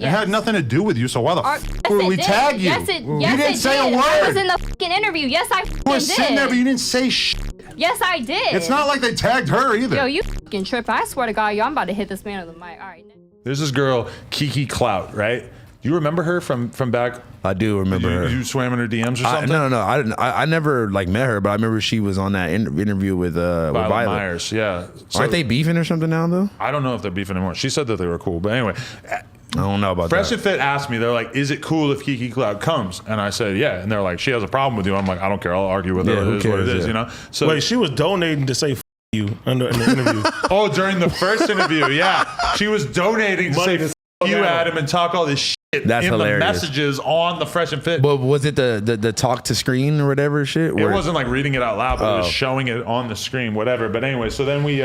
It had nothing to do with you, so why the f would we tag you? Yes, you didn't say a word. I was in the fucking interview. Yes, I You were sitting there, but you didn't say shit. Yes, I did. It's not like they tagged her either. Yo, you fucking tripping. I swear to God, yo, I'm about to hit this man on the mic. All right. There's this girl, Kiki Clout, right? You remember her from back? I do remember her. You swam in her DMs or something? No, I didn't. I never like met her, but I remember she was on that interview with Violet Myers. Yeah. So, aren't they beefing or something now though? I don't know if they're beefing anymore. She said that they were cool, but anyway. I don't know about Fresh that. and Fit asked me, they're like, is it cool if Kiki Clout comes? And I said, yeah. And they're like, she has a problem with you. I'm like, I don't care. I'll argue with her. It is what it is, you know? So wait, she was donating to say you in the interview. Oh, during the first interview, yeah. She was donating to say you, Adam, and talk all this shit That's in hilarious. the messages on the Fresh and Fit. But was it the talk to screen or whatever shit? It wasn't like reading it out loud, but it was showing it on the screen, whatever. But anyway, so then we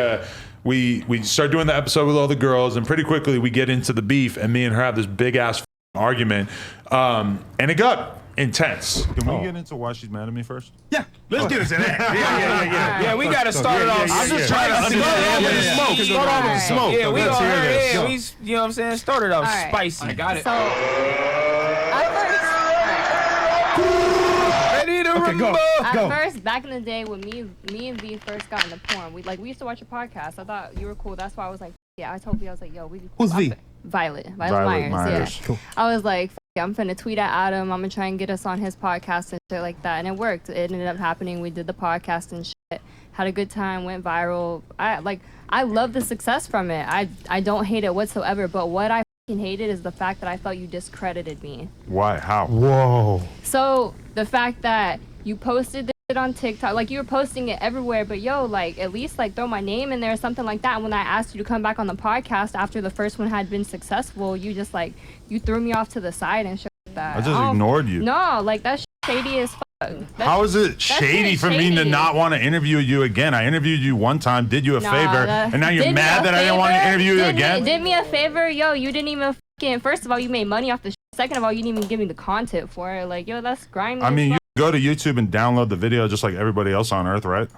start doing the episode with all the girls, and pretty quickly we get into the beef, and me and her have this big ass argument, and it got intense. Can we get into why she's mad at me first? Yeah, let's get into that. Yeah, we gotta start it off. I'm just trying to understand the smoke. Start off with smoke. Yeah, we Let's all hear this. heard it. You know what I'm saying? Started off spicy. I got it. So, at first, back in the day when me and V first got into porn, we used to watch your podcast. I thought you were cool. That's why I was like, yeah. I told V, I was like, yo, Who's V? Violet Myers. Yeah. Cool. I was like, I'm finna tweet at Adam. I'm gonna try and get us on his podcast and shit like that. And it worked. It ended up happening. We did the podcast and shit. Had a good time. Went viral. I love the success from it. I don't hate it whatsoever. But what I fucking hated is the fact that I felt you discredited me. Why? How? Whoa. So the fact that you posted this shit on TikTok, like you were posting it everywhere, but yo, like at least like throw my name in there or something like that. And when I asked you to come back on the podcast after the first one had been successful, you just like you threw me off to the side and shit like that. I just ignored you. No, like that's shady as fuck. How is it shady for me to not want to interview you again? I interviewed you one time, did you a favor, and now you're mad that I didn't want to interview you again? Did me a favor, yo. You didn't even fucking. First of all, you made money off the shit. Second of all, you didn't even give me the content for it. Like, yo, that's grimy. I mean, you go to YouTube and download the video just like everybody else on Earth, right?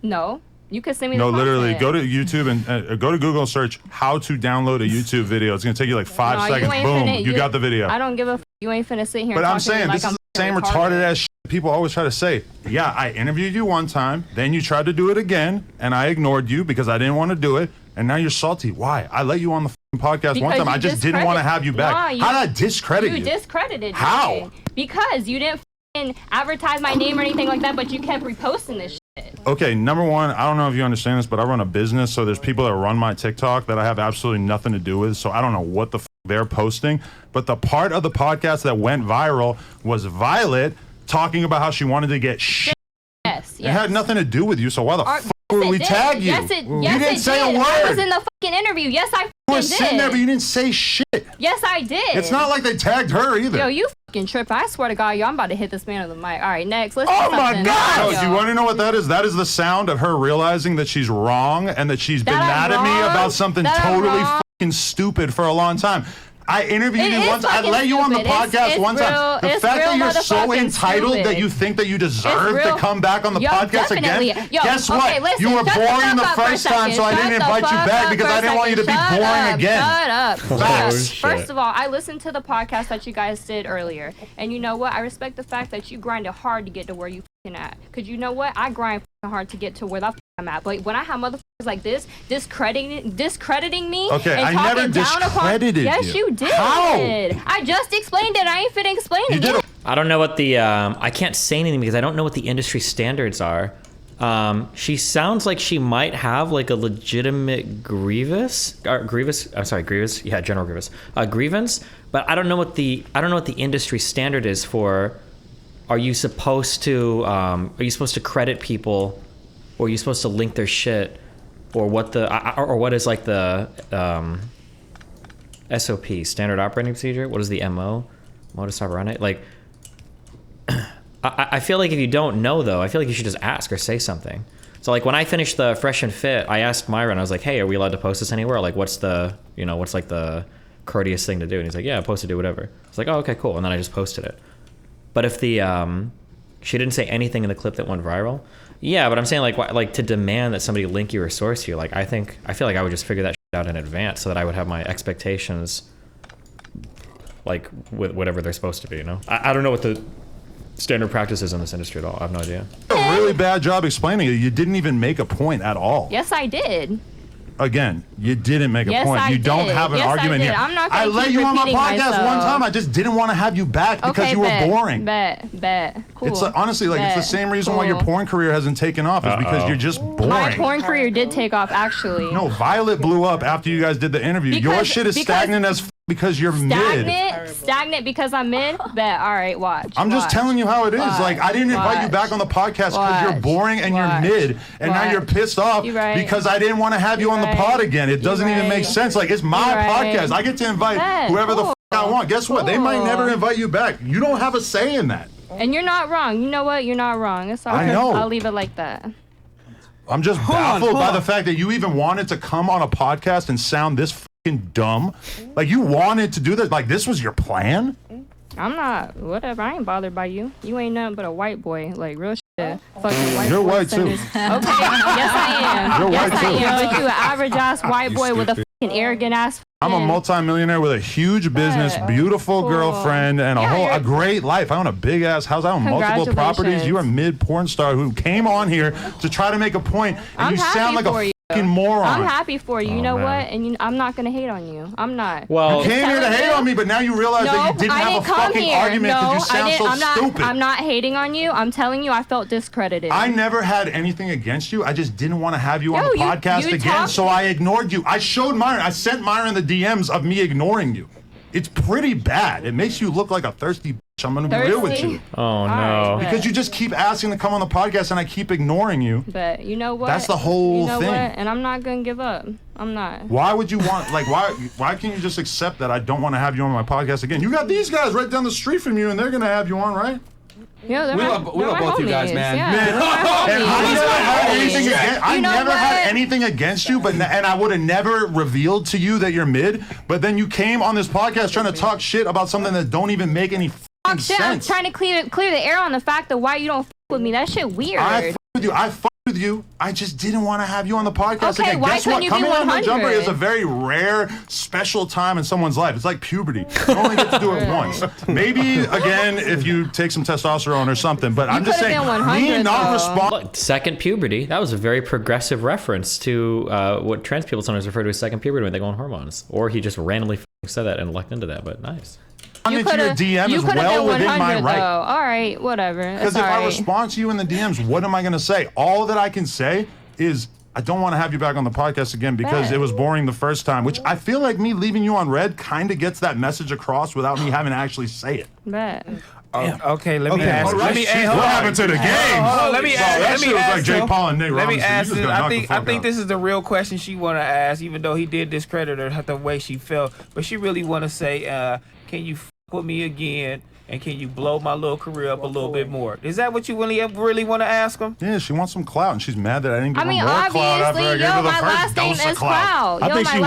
No. You could send me the No, content. literally, go to YouTube and go to Google and search how to download a YouTube video. It's going to take you like 5 seconds. Boom, you got the video. I don't give a f. You ain't finna sit here But and I'm talk to me saying, like this is I'm the same retarded ass shit people always try to say. Yeah, I interviewed you one time, then you tried to do it again, and I ignored you because I didn't want to do it, and now you're salty. Why? I let you on the podcast one time. I just didn't want to have you back. How did I discredit you? You discredited me. How? Because you didn't advertise my name or anything like that, but you kept reposting this shit. Okay, number one, I don't know if you understand this, but I run a business, so there's people that run my TikTok that I have absolutely nothing to do with, so I don't know what the they're posting. But the part of the podcast that went viral was Violet talking about how she wanted to get shit. Yes. It had nothing to do with you, so why the f would we tag you? Yes, you didn't say a word. I was in the fucking interview. Yes, I You were did. sitting there, but you didn't say shit. Yes, I did. It's not like they tagged her either. Yo, you fucking tripping. I swear to God, yo, I'm about to hit this man on the mic. All right, next. Let's Oh do my something. God! Yo. Do you want to know what that is? That is the sound of her realizing that she's wrong and that she's been mad at me about something totally fucking stupid for a long time. I interviewed you once. I let you on the podcast one time. The fact that you're so entitled that you think that you deserve to come back on the podcast again. Guess what? You were boring the first time, so I didn't invite you back because I didn't want you to be boring again. Shut up. Facts. First of all, I listened to the podcast that you guys did earlier, and you know what? I respect the fact that you grinded hard to get to where you fucking at. Cause you know what? I grind hard to get to where I'm at. But when I have motherfuckers like this discrediting me, okay, and I talking never discredited you. you. Yes, you did. How? I just explained it. I ain't finna explain it again. I don't know what the I can't say anything because I don't know what the industry standards are. She sounds like she might have like a legitimate grievance. Yeah, general grievance. Grievance, but I don't know what the industry standard is for. Are you supposed to credit people, or are you supposed to link their shit, or what is like the SOP, standard operating procedure? What is the MO, modus operandi? Like, I feel like if you don't know though, I feel like you should just ask or say something. So like when I finished the Fresh and Fit, I asked Myron, I was like, hey, are we allowed to post this anywhere? Like what's like the courteous thing to do? And he's like, yeah, post it, do whatever. I was like, oh, okay, cool. And then I just posted it. But if she didn't say anything in the clip that went viral, yeah, but I'm saying like to demand that somebody link you or source you, like I feel like I would just figure that shit out in advance so that I would have my expectations like with whatever they're supposed to be. You know, I don't know what the standard practice is in this industry at all. I have no idea. A really bad job explaining it. You didn't even make a point at all. Yes, I did. Again, you didn't make a point. You don't have an argument here. I'm not I gonna let keep you on my repeating podcast myself. one time. I just didn't want to have you back because you were boring. Bet. Cool. It's honestly like it's the same reason why your porn career hasn't taken off is because you're just boring. My porn career did take off, actually. No, Violet blew up after you guys did the interview. Your shit is stagnant as because you're mid. Stagnant because I'm mid? Bet. All right, watch. I'm just telling you how it is. Like, I didn't invite you back on the podcast because you're boring and you're mid. And now you're pissed off because I didn't want to have you on the pod again. It doesn't even make sense. Like, it's my podcast. I get to invite whoever the f I want. Guess what? They might never invite you back. You don't have a say in that. And you're not wrong. You know what? You're not wrong. It's all right. I know. I'll leave it like that. I'm just baffled by the fact that you even wanted to come on a podcast and sound this fucking dumb. Like, you wanted to do this. Like, this was your plan? I'm not. Whatever. I ain't bothered by you. You ain't nothing but a white boy. Like, real shit. Fucking white You're boy white, too. Okay. Yes, I am. You're yes, white, I too. am. But you an average-ass white boy with a fucking arrogant-ass I'm a multimillionaire with a huge business, beautiful girlfriend, and a great life. I own a big ass house. I own multiple properties. You are mid porn star who came on here to try to make a point, and you sound like a fucking moron. I'm happy for you. You know what? And I'm not gonna hate on you. I'm not. Well, you came here to hate on me, but now you realize that you didn't have a fucking argument because you sound so stupid. I'm not hating on you. I'm telling you, I felt discredited. I never had anything against you. I just didn't want to have you on the podcast again, so I ignored you. I showed Myron. I sent Myron the DMs of me ignoring you. It's pretty bad. It makes you look like a thirsty bitch. I'm going to be real with you. Oh, no. Because you just keep asking to come on the podcast and I keep ignoring you. But you know what? That's the whole thing. And I'm not going to give up. I'm not. Why would you want, like, why can't you just accept that I don't want to have you on my podcast again? You got these guys right down the street from you and they're going to have you on, right? Yeah, we love both you guys, man. I never had anything against you, and I would have never revealed to you that you're mid. But then you came on this podcast trying to talk shit about something that don't even make any sense. I'm trying to clear the air on the fact of why you don't with me. That shit weird. I fuck with you. I just didn't want to have you on the podcast again. Why Guess what? you Coming be on 100? NoJumper is a very rare, special time in someone's life. It's like puberty. You only get to do it once. Maybe again if you take some testosterone or something. But I'm just saying, me not respond. Second puberty. That was a very progressive reference to what trans people sometimes refer to as second puberty when they go on hormones. Or he just randomly said that and lucked into that. But nice. You could have been 100 though. All right, whatever. Because if I respond to you in the DMs, what am I going to say? All that I can say is I don't want to have you back on the podcast again because it was boring the first time, which I feel like me leaving you on red kind of gets that message across without me having to actually say it. Okay, let me ask. What happened to the game? Let me ask. Like Jay Paul and Nate Let me Robinson. ask. I think this is the real question she want to ask, even though he did discredit her the way she felt. But she really want to say, can you with me again, and can you blow my little career up a little bit more? Is that what you really want to ask him? Yeah, she wants some clout, and she's mad that I didn't give her more clout after I gave her the first dose of clout. I think she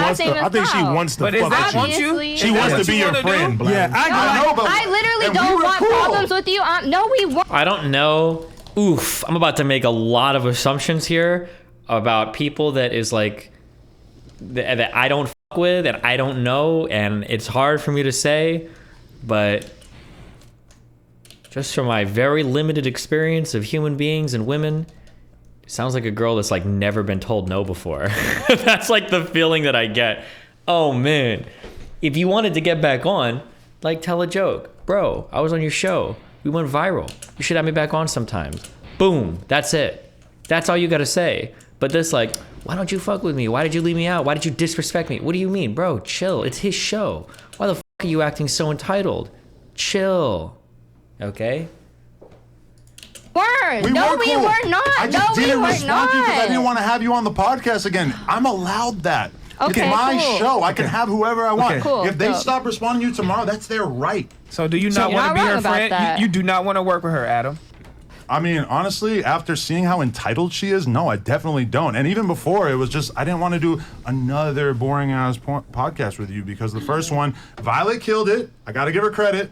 wants to. But is that what you? She wants to be your friend. Yeah, I know, but I literally don't want problems with you. No, we won't. I don't know. Oof, I'm about to make a lot of assumptions here about people that is like that I don't fuck with and I don't know, and it's hard for me to say. But just from my very limited experience of human beings and women, it sounds like a girl that's like never been told no before. That's like the feeling that I get. Oh man, if you wanted to get back on, like tell a joke. Bro, I was on your show. We went viral. You should have me back on sometimes. Boom, that's it. That's all you gotta say. But this like, why don't you fuck with me? Why did you leave me out? Why did you disrespect me? What do you mean? Bro, chill, it's his show. Why the are you acting so entitled? Chill. Okay? Word. We were not. I just didn't respond to you because I didn't want to have you on the podcast again. I'm allowed that. Okay, it's my show. I can have whoever I want. Cool, if they stop responding to you tomorrow, that's their right. So do you not want to be her friend? You do not want to work with her, Adam? I mean, honestly, after seeing how entitled she is, no, I definitely don't. And even before, it was just, I didn't want to do another boring-ass podcast with you because the first one, Violet killed it. I got to give her credit.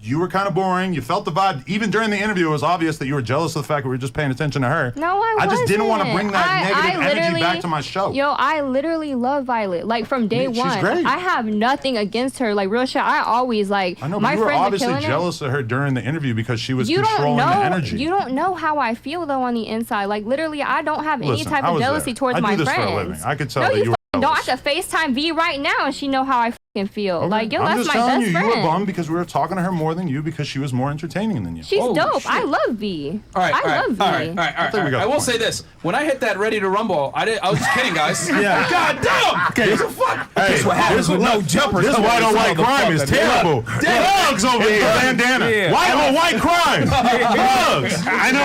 you were kind of boring. You felt the vibe. Even during the interview, it was obvious that you were jealous of the fact that we were just paying attention to her. No, I just didn't want to wasn't. bring that negative energy back to my show. Yo, I literally love Violet. Like, from day one. She's great. I have nothing against her. Like, real shit, I always, like, I know, but my you were friends are obviously killing jealous of her during the interview because she was You controlling don't know. the energy. You don't know how I feel, though, on the inside. Like, literally, I don't have any Listen, type I of was jealousy there. towards I do my this friends. for a living. I could tell no, that you you were don't. I jealous. could FaceTime V right now, and she know how I fucking feel. Okay. Like, yo, I'm that's just my telling best you, friend. you were bummed because we were talking to her more than you because she was more entertaining than you. She's Holy dope. shit. I love V. All right, I love V. all right. I will say this: when I hit that Ready to Rumble, I was just kidding, guys. Yeah. God damn. Okay. Fuck. Hey, This is what happens with no jumper. This white on white crime is terrible. Thugs over here. Bandana. Yeah. White on white crime. Thugs. I know.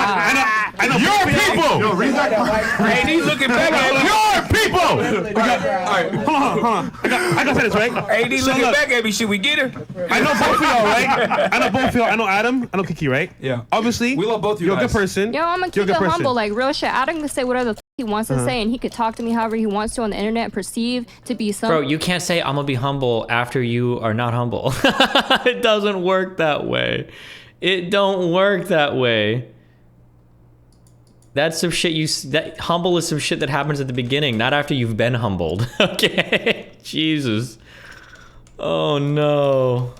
Your people. Yo, read that. Hey, he's looking back at me. Your people. All right. Hold on. I gotta say this, right? Hey, he's looking back at me. Should we get her? I know both of y'all, right? I know both of y'all. I know Adam. I know Kiki, right? Yeah. Obviously, We love both you you're a guys. good person. Yo, I'm gonna You're keep a it good person. humble, like real shit. Adam can say whatever the f he wants to say, and he could talk to me however he wants to on the internet and perceive to be some. Bro, you can't say I'm gonna be humble after you are not humble. It doesn't work that way. It don't work that way. That's some shit that humble is some shit that happens at the beginning, not after you've been humbled. Okay? Jesus. Oh no.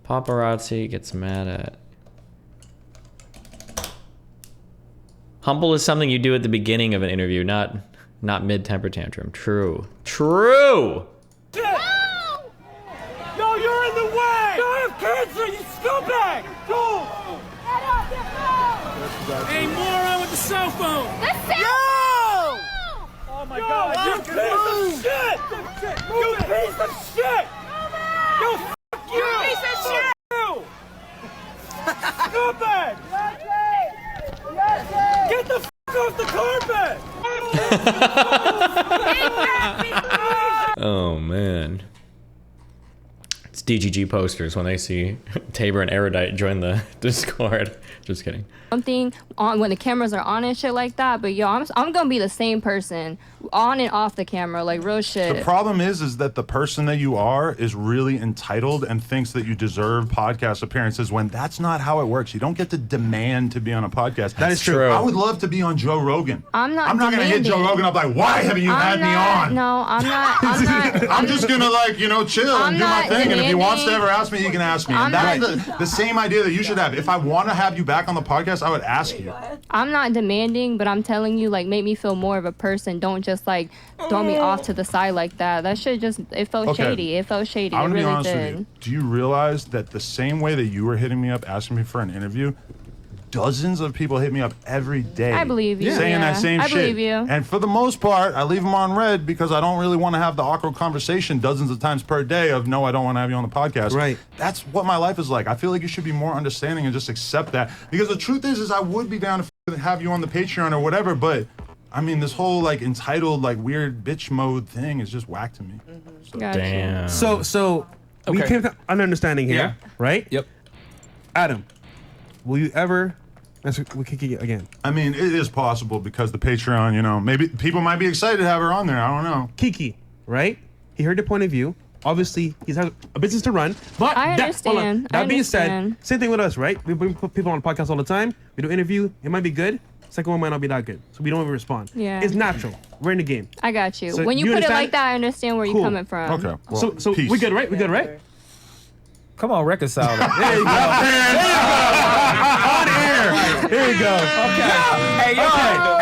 Paparazzi gets mad at. Humble is something you do at the beginning of an interview, not mid temper tantrum. True. True. No, you're in the way! No, I have cancer, you scumbag! Go! Hey, moron with the cell phone! Yo! Oh my God, you piece of shit! You piece of shit! Yo, f*** you! You piece of shit! Scumbag! Get the f*** off the carpet! Oh man. It's DGG posters when they see Tabor and Erudite join the Discord. Just kidding. Something on when the cameras are on and shit like that. But yo, I'm gonna be the same person on and off the camera, like real shit. The problem is that the person that you are is really entitled and thinks that you deserve podcast appearances when that's not how it works. You don't get to demand to be on a podcast. That is true. I would love to be on Joe Rogan. I'm not gonna hit Joe demanding. Rogan up like, why haven't you had me on? No, I'm not. I'm just gonna chill I'm and do my not thing. And if he wants to demanding. ever ask me, he can ask me. I'm And that's the same idea that you should have. If I want to have you back on the podcast, I would ask you. I'm not demanding, but I'm telling you, like, make me feel more of a person. Don't just like throw me off to the side like that. That shit it felt Okay. shady. It felt shady. I'm It gonna be really honest did. with you. Do you realize that the same way that you were hitting me up asking me for an interview, dozens of people hit me up every day. I believe you. Saying Yeah. that same I shit. believe you. And for the most part, I leave them on red because I don't really want to have the awkward conversation dozens of times per day of, no, I don't want to have you on the podcast. Right. That's what my life is like. I feel like you should be more understanding and just accept that. Because the truth is I would be down to have you on the Patreon or whatever, but I mean, this whole like entitled, like weird bitch mode thing is just whack to me. So. Gotcha. Damn. So we Okay. came to an understanding here, Yeah. right? Yep. Adam, will you ever mess with Kiki again? I mean, it is possible because the Patreon, maybe people might be excited to have her on there. I don't know. Kiki, right? He heard the point of view. Obviously, he's has a business to run. But I hold on. understand. That I being said, understand. same thing with us, right? We bring people on the podcast all the time. We do interview. It might be good. Second one might not be that good. So we don't even respond. Yeah. It's natural. We're in the game. I got you. So When you you put it understand? like that, I understand where Cool. you're coming from. Okay. Well, So peace. we good, right? We good, right? Come on, reconcile it. There you go. On air. Here you go. Okay. Hey, y'all.